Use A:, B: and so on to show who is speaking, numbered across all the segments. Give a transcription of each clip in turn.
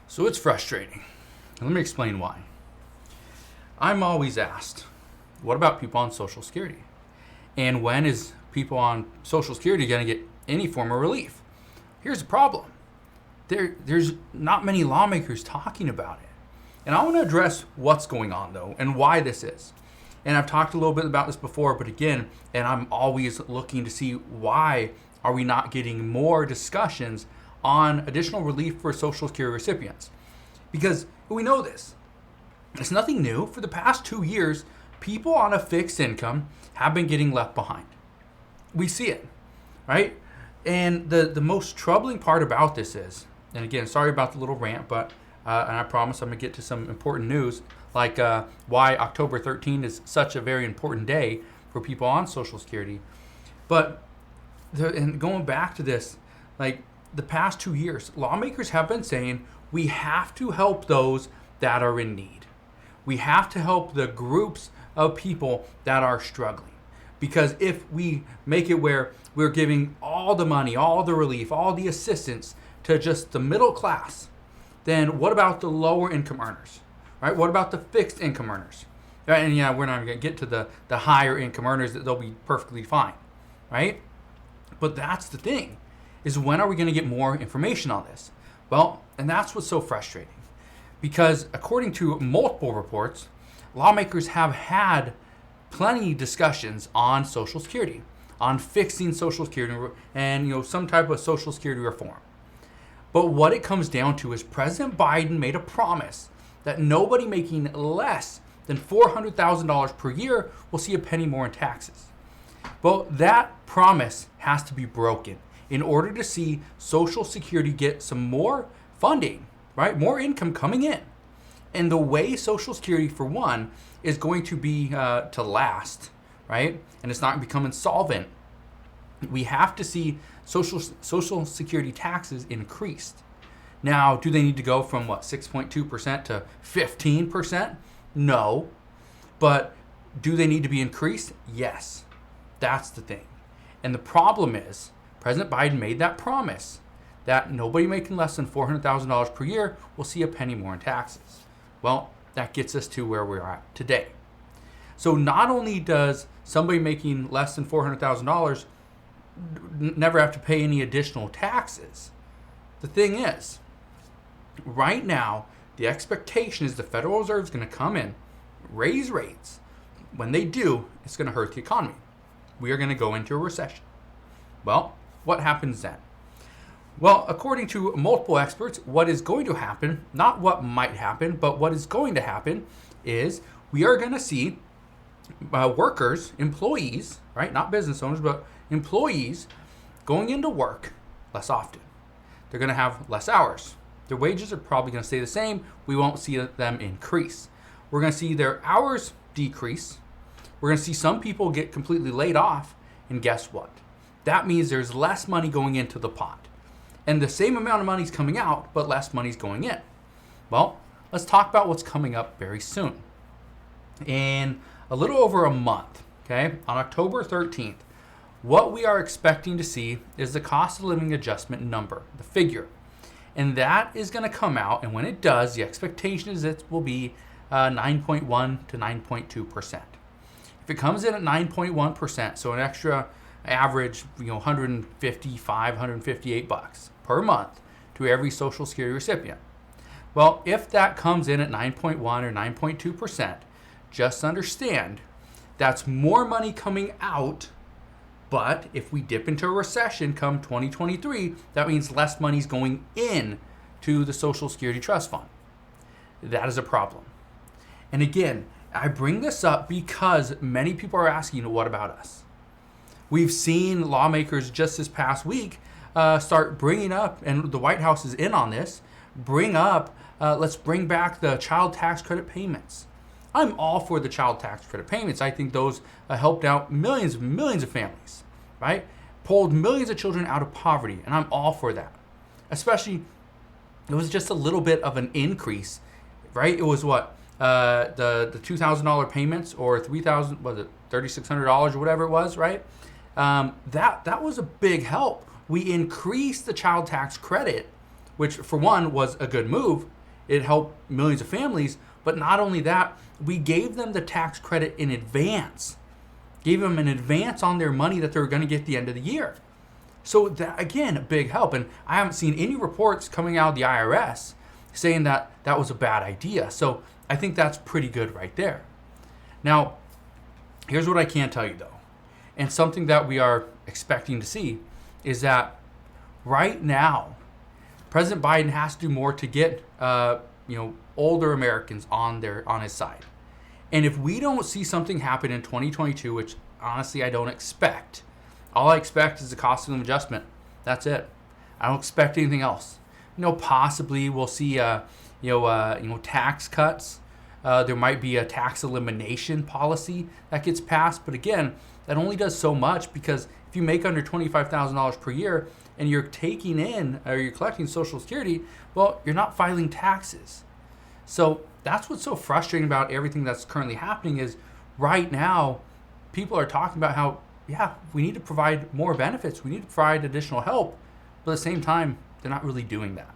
A: So it's frustrating. Let me explain why. I'm always asked, what about people on Social Security? And when is people on Social Security going to get any form of relief? Here's the problem. There's not many lawmakers talking about it. And I want to address what's going on, though, and why this is. And I've talked a little bit about this before, but again, and I'm always looking to see why are we not getting more discussions on additional relief for Social Security recipients. Because we know this. It's nothing new. For the past 2 years, people on a fixed income have been getting left behind. We see it, right? And the most troubling part about this is, and again, sorry about the little rant, but and I promise I'm going to get to some important news, like why October 13th is such a very important day for people on Social Security. But and going back to this, like the past 2 years, lawmakers have been saying we have to help those that are in need. We have to help the groups of people that are struggling. Because if we make it where we're giving all the money, all the relief, all the assistance to just the middle class, then what about the lower income earners, right? What about the fixed income earners? And yeah, we're not going to get to the higher income earners, that they'll be perfectly fine, right? But that's the thing, is when are we going to get more information on this? Well, and that's what's so frustrating. Because according to multiple reports, lawmakers have had plenty of discussions on Social Security, on fixing Social Security and some type of Social Security reform. But what it comes down to is President Biden made a promise that nobody making less than $400,000 per year will see a penny more in taxes. Well, that promise has to be broken in order to see Social Security get some more funding, right? More income coming in. And the way Social Security, for one, is going to be to last, right? And it's not going to become insolvent. We have to see Social Security taxes increased. Now, do they need to go from 6.2% to 15%? No. But do they need to be increased? Yes. That's the thing. And the problem is, President Biden made that promise that nobody making less than $400,000 per year will see a penny more in taxes. Well, that gets us to where we're at today. So not only does somebody making less than $400,000 never have to pay any additional taxes, the thing is, right now, the expectation is the Federal Reserve is going to come in, raise rates. When they do, it's going to hurt the economy. We are going to go into a recession. Well, what happens then? Well, according to multiple experts, what is going to happen, not what might happen, but what is going to happen is we are going to see workers, employees, right? Not business owners, but employees going into work less often. They're going to have less hours. Their wages are probably going to stay the same. We won't see them increase. We're going to see their hours decrease. We're going to see some people get completely laid off. And guess what? That means there's less money going into the pot. And the same amount of money is coming out, but less money is going in. Well, let's talk about what's coming up very soon. In a little over a month, okay, on October 13th, what we are expecting to see is the cost of living adjustment number, the figure. And that is going to come out, and when it does, the expectation is it will be 9.1 to 9.2%. If it comes in at 9.1%, so an extra average, $155, $158 per month to every Social Security recipient. Well, if that comes in at 9.1 or 9.2%, just understand that's more money coming out. But if we dip into a recession come 2023, that means less money is going in to the Social Security Trust Fund. That is a problem. And again, I bring this up because many people are asking, what about us? We've seen lawmakers just this past week start bringing up, and the White House is in on this, let's bring back the child tax credit payments. I'm all for the child tax credit payments. I think those helped out millions of families, right? Pulled millions of children out of poverty, and I'm all for that. Especially, it was just a little bit of an increase, right? It was what? The $2,000 payments, or $3,000, was it $3,600 or whatever it was, right? That was a big help. We increased the child tax credit, which for one was a good move, it helped millions of families. But not only that, we gave them the tax credit in advance. Gave them an advance on their money that they were going to get at the end of the year. So that, again, a big help. And I haven't seen any reports coming out of the IRS saying that that was a bad idea. So I think that's pretty good right there. Now, here's what I can tell you though. And something that we are expecting to see is that right now, President Biden has to do more to get older Americans on his side. And if we don't see something happen in 2022, which honestly I don't expect, all I expect is the cost of living adjustment. That's it. I don't expect anything else. Possibly we'll see tax cuts. There might be a tax elimination policy that gets passed, but again, that only does so much, because if you make under $25,000 per year and you're you're collecting Social Security, well, you're not filing taxes. So that's what's so frustrating about everything that's currently happening is right now, people are talking about how, yeah, we need to provide more benefits. We need to provide additional help. But at the same time, they're not really doing that.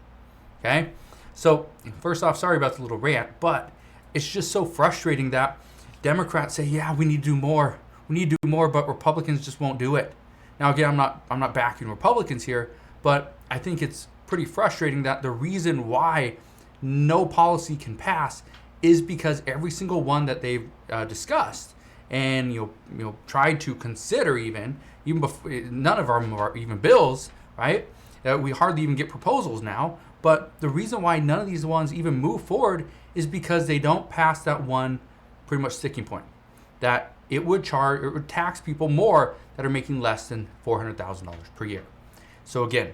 A: Okay? So first off, sorry about the little rant, but it's just so frustrating that Democrats say, yeah, we need to do more. We need to do more, but Republicans just won't do it. Now, again, I'm not backing Republicans here, but I think it's pretty frustrating that the reason why no policy can pass is because every single one that they've discussed and tried to consider even before, none of them are even bills, right? We hardly even get proposals now. But the reason why none of these ones even move forward is because they don't pass that one pretty much sticking point, that it would tax people more that are making less than $400,000 per year. So again,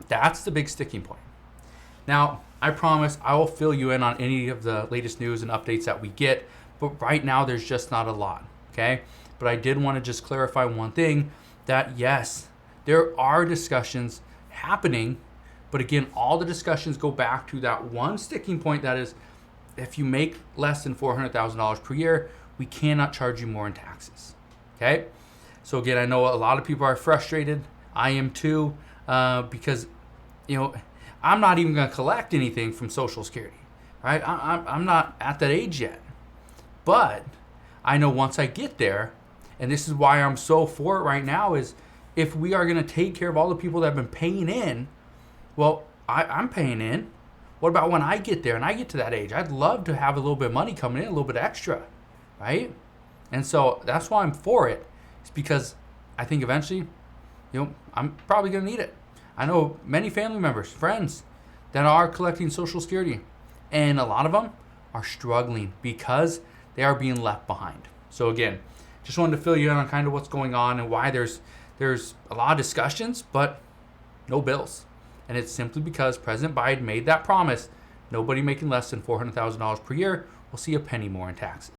A: that's the big sticking point. Now, I promise I will fill you in on any of the latest news and updates that we get, but right now there's just not a lot, okay? But I did want to just clarify one thing, that yes, there are discussions happening, but again, all the discussions go back to that one sticking point, that is, if you make less than $400,000 per year, we cannot charge you more in taxes, okay? So again, I know a lot of people are frustrated. I am too, because, I'm not even going to collect anything from Social Security, right? I'm not at that age yet. But I know once I get there, and this is why I'm so for it right now, is if we are going to take care of all the people that have been paying in, well, I'm paying in. What about when I get there and I get to that age? I'd love to have a little bit of money coming in, a little bit extra, right? And so that's why I'm for it. It's because I think eventually, I'm probably going to need it. I know many family members, friends that are collecting Social Security, and a lot of them are struggling because they are being left behind. So again, just wanted to fill you in on kind of what's going on and why there's a lot of discussions, but no bills. And it's simply because President Biden made that promise. Nobody making less than $400,000 per year will see a penny more in taxes.